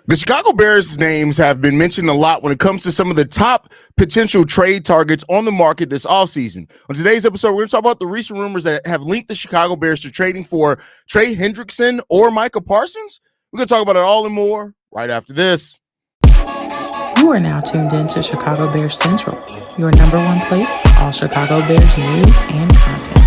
The Chicago Bears' names have been mentioned a lot when it comes to some of the top potential trade targets on the market this offseason. On today's episode, we're going to talk about the recent rumors that have linked the Chicago Bears to trading for Trey Hendrickson or Micah Parsons. We're going to talk about it all and more right after this. You are now tuned in to Chicago Bears Central, your number one place for all Chicago Bears news and content.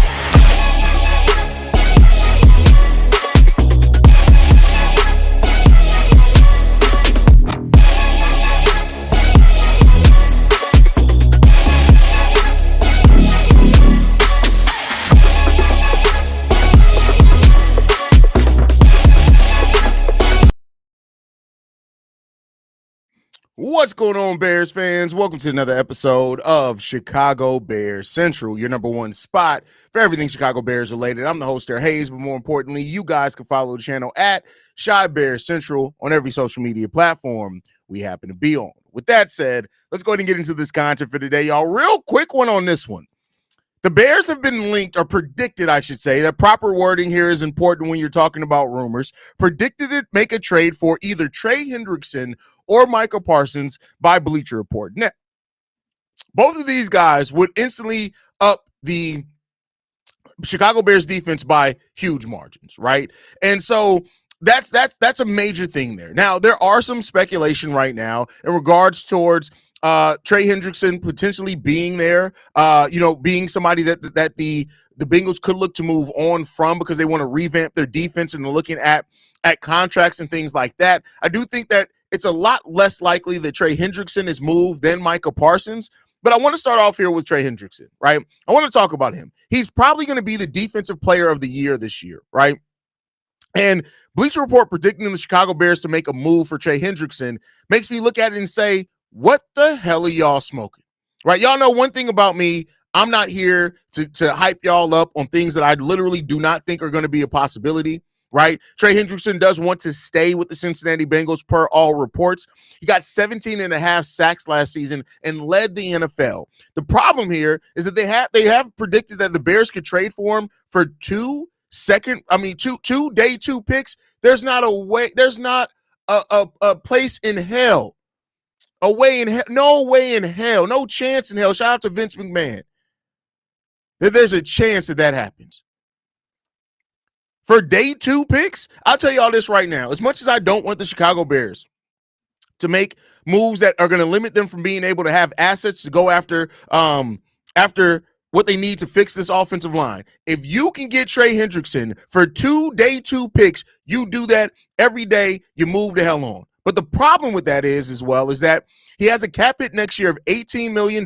What's going on, Bears fans? Welcome to another episode of Chicago Bears Central, your number one spot for everything Chicago Bears related. I'm the host there, Haize, but more importantly, you guys can follow the channel at Chi Bears Central on every social media platform we happen to be on. With that said, let's go ahead and get into this content for today, y'all. Real quick one on this one. The Bears have been linked, or predicted, I should say, that proper wording here is important when you're talking about rumors, predicted to make a trade for either Trey Hendrickson or Micah Parsons by Bleacher Report. Now, both of these guys would instantly up the Chicago Bears defense by huge margins, right? And so that's a major thing there. Now, there are some speculation right now in regards towards Trey Hendrickson potentially being there, being somebody that the Bengals could look to move on from because they want to revamp their defense and they're looking at contracts and things like that. I do think that it's a lot less likely that Trey Hendrickson is moved than Micah Parsons. But I want to start off here with Trey Hendrickson, right? I want to talk about him. He's probably going to be the defensive player of the year this year, right? And Bleacher Report predicting the Chicago Bears to make a move for Trey Hendrickson makes me look at it and say, what the hell are y'all smoking, right? Y'all know one thing about me. I'm not here to hype y'all up on things that I literally do not think are going to be a possibility, right? Trey Hendrickson does want to stay with the Cincinnati Bengals per all reports. He got 17 and a half sacks last season and led the NFL. The problem here is that they have predicted that the Bears could trade for him for two day two picks. There's not a way. There's not a place in hell. No way in hell. No chance in hell. Shout out to Vince McMahon. There's a chance that happens. For day two picks, I'll tell y'all this right now. As much as I don't want the Chicago Bears to make moves that are going to limit them from being able to have assets to go after what they need to fix this offensive line, if you can get Trey Hendrickson for day two picks, you do that every day, you move the hell on. But the problem with that is that he has a cap hit next year of $18 million.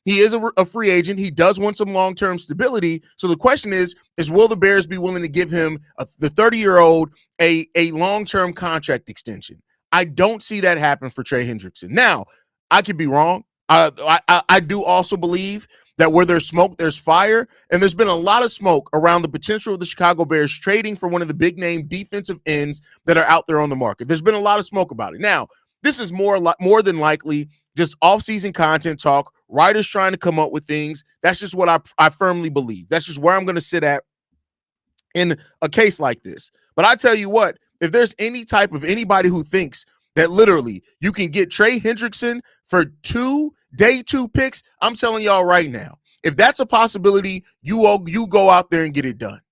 He is a free agent. He does want some long-term stability. So the question is will the Bears be willing to give him, the 30-year-old, a long-term contract extension? I don't see that happen for Trey Hendrickson. Now, I could be wrong. I do also believe that where there's smoke, there's fire. And there's been a lot of smoke around the potential of the Chicago Bears trading for one of the big-name defensive ends that are out there on the market. There's been a lot of smoke about it. Now, this is more than likely just off-season content talk, writers trying to come up with things. That's just what I firmly believe. That's just where I'm going to sit at in a case like this. But I tell you what, if there's anybody who thinks that literally you can get Trey Hendrickson for day two picks, I'm telling y'all right now, if that's a possibility, you go out there and get it done.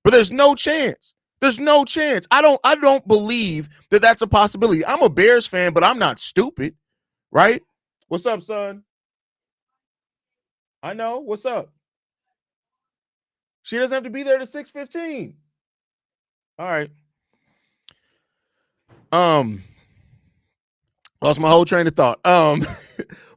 But there's no chance. There's no chance. I don't believe that that's a possibility. I'm a Bears fan, but I'm not stupid, right? What's up, son? I know. What's up? She doesn't have to be there to 6:15. All right. Lost my whole train of thought.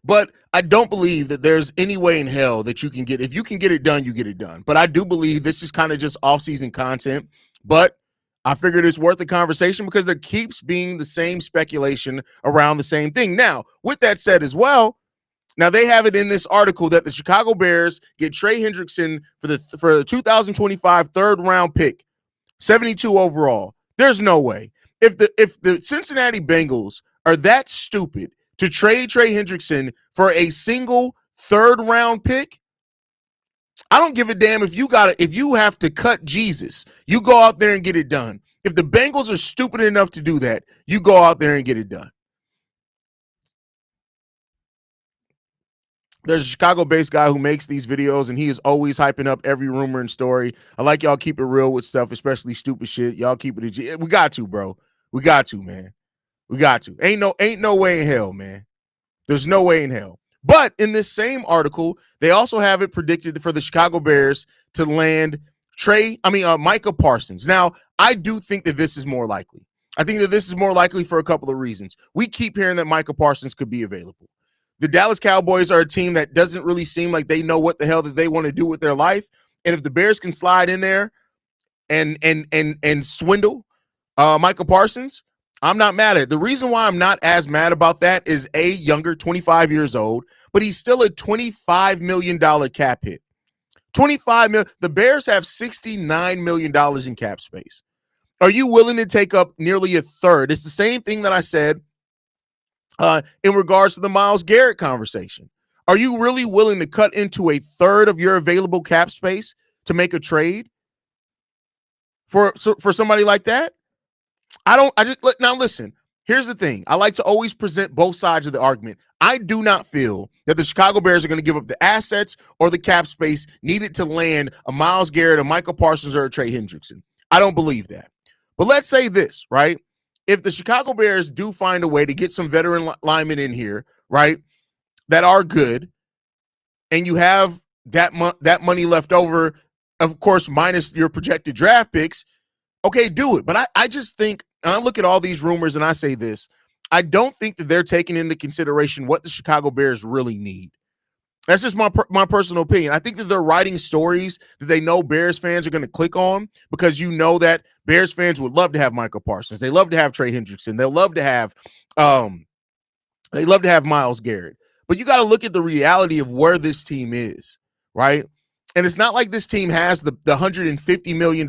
But I don't believe that there's any way in hell that you can get. If you can get it done, you get it done. But I do believe this is kind of just off-season content. But I figured it's worth the conversation because there keeps being the same speculation around the same thing. Now, with that said as well, now they have it in this article that the Chicago Bears get Trey Hendrickson for the 2025 third-round pick, 72 overall. There's no way. If the Cincinnati Bengals are that stupid to trade Trey Hendrickson for a single third-round pick, I don't give a damn if you have to cut Jesus. You go out there and get it done. If the Bengals are stupid enough to do that, you go out there and get it done. There's a Chicago-based guy who makes these videos, and he is always hyping up every rumor and story. I like y'all keep it real with stuff, especially stupid shit. Y'all keep it. We got to, bro. We got to, man. We got to. Ain't no way in hell, man. There's no way in hell. But in this same article, they also have it predicted for the Chicago Bears to land Micah Parsons. Now, I do think that this is more likely. I think that this is more likely for a couple of reasons. We keep hearing that Micah Parsons could be available. The Dallas Cowboys are a team that doesn't really seem like they know what the hell that they want to do with their life. And if the Bears can slide in there and swindle Micah Parsons, I'm not mad at it. The reason why I'm not as mad about that is younger, 25 years old, but he's still a $25 million cap hit. $25 million. The Bears have $69 million in cap space. Are you willing to take up nearly a third? It's the same thing that I said in regards to the Myles Garrett conversation. Are you really willing to cut into a third of your available cap space to make a trade for somebody like that? Now listen, here's the thing. I like to always present both sides of the argument. I do not feel that the Chicago Bears are going to give up the assets or the cap space needed to land a Myles Garrett, a Micah Parsons, or a Trey Hendrickson. I don't believe that. But let's say this, right? If the Chicago Bears do find a way to get some veteran linemen in here, right, that are good, and you have that money left over, of course, minus your projected draft picks, okay, do it. But I just think, and I look at all these rumors and I say this, I don't think that they're taking into consideration what the Chicago Bears really need. That's just my personal opinion. I think that they're writing stories that they know Bears fans are going to click on, because you know that Bears fans would love to have Micah Parsons. They love to have Trey Hendrickson. They love to have Myles Garrett. But you got to look at the reality of where this team is, right? And it's not like this team has the $150 million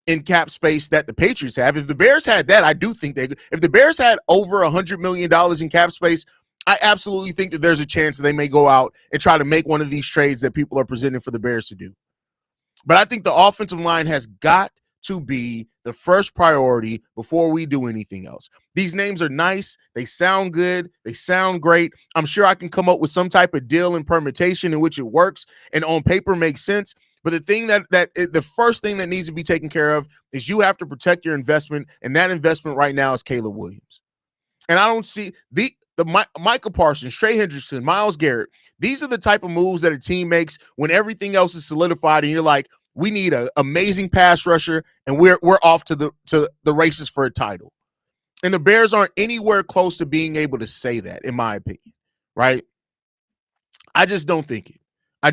in cap space that the Patriots have. If the Bears had that, I do think if the Bears had over $100 million in cap space, I absolutely think that there's a chance that they may go out and try to make one of these trades that people are presenting for the Bears to do. But I think the offensive line has got to be the first priority before we do anything else. These names are nice. They sound good. They sound great. I'm sure I can come up with some type of deal and permutation in which it works and on paper makes sense. But the thing the first thing that needs to be taken care of is you have to protect your investment, and that investment right now is Caleb Williams. And I don't see the Micah Parsons, Trey Hendrickson, Myles Garrett. These are the type of moves that a team makes when everything else is solidified, and you're like, we need an amazing pass rusher, and we're off to the races for a title. And the Bears aren't anywhere close to being able to say that, in my opinion, right? I just don't think it. I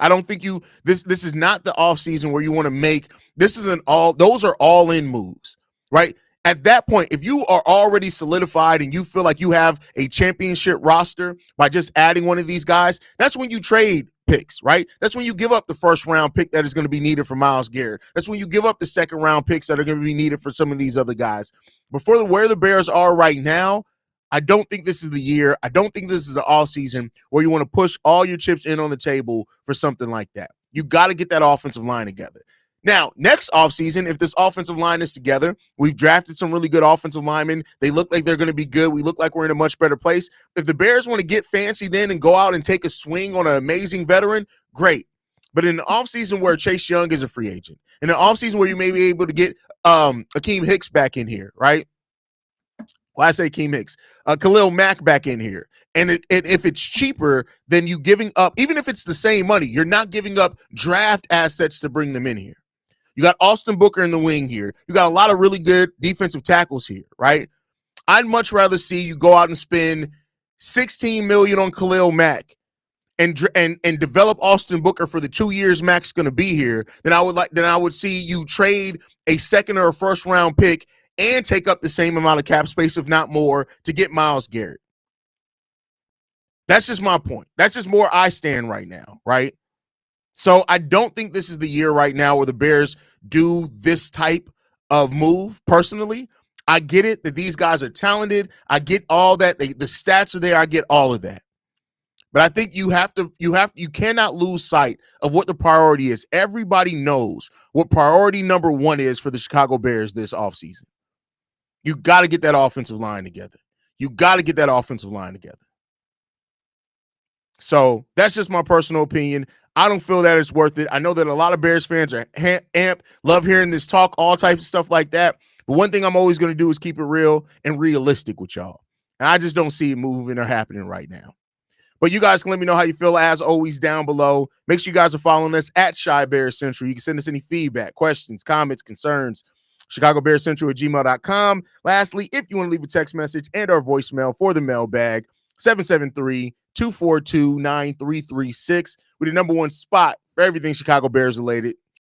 don't think this is not the offseason where you want to make, those are all in moves, right? At that point, if you are already solidified and you feel like you have a championship roster by just adding one of these guys, that's when you trade picks, right? That's when you give up the first round pick that is going to be needed for Myles Garrett. That's when you give up the second round picks that are going to be needed for some of these other guys. Before where the Bears are right now, I don't think this is the year. I don't think this is the offseason where you want to push all your chips in on the table for something like that. You got to get that offensive line together. Now, next offseason, if this offensive line is together, we've drafted some really good offensive linemen. They look like they're going to be good. We look like we're in a much better place. If the Bears want to get fancy then and go out and take a swing on an amazing veteran, great. But in the offseason where Chase Young is a free agent, in the offseason where you may be able to get Akeem Hicks back in here, right? Well, I say Akeem Hicks, Khalil Mack back in here. And if it's cheaper than you giving up, even if it's the same money, you're not giving up draft assets to bring them in here. You got Austin Booker in the wing here. You got a lot of really good defensive tackles here, right? I'd much rather see you go out and spend $16 million on Khalil Mack and develop Austin Booker for the 2 years Mack's going to be here than I would see you trade a second or a first round pick and take up the same amount of cap space, if not more, to get Myles Garrett. That's just my point. That's just where I stand right now, right? So I don't think this is the year right now where the Bears do this type of move, personally. I get it that these guys are talented. I get all that. The stats are there. I get all of that. But I think you cannot lose sight of what the priority is. Everybody knows what priority number one is for the Chicago Bears this offseason. You got to get that offensive line together. So that's just my personal opinion. I don't feel that it's worth it. I know that a lot of Bears fans are amped, love hearing this talk, all types of stuff like that. But one thing I'm always going to do is keep it real and realistic with y'all. And I just don't see it moving or happening right now. But you guys can let me know how you feel, as always, down below. Make sure you guys are following us at Chi Bears Central. You can send us any feedback, questions, comments, concerns, ChicagoBearsCentral@gmail.com. Lastly, if you want to leave a text message and our voicemail for the mailbag, 773-242-9336. We're the number one spot for everything Chicago Bears related.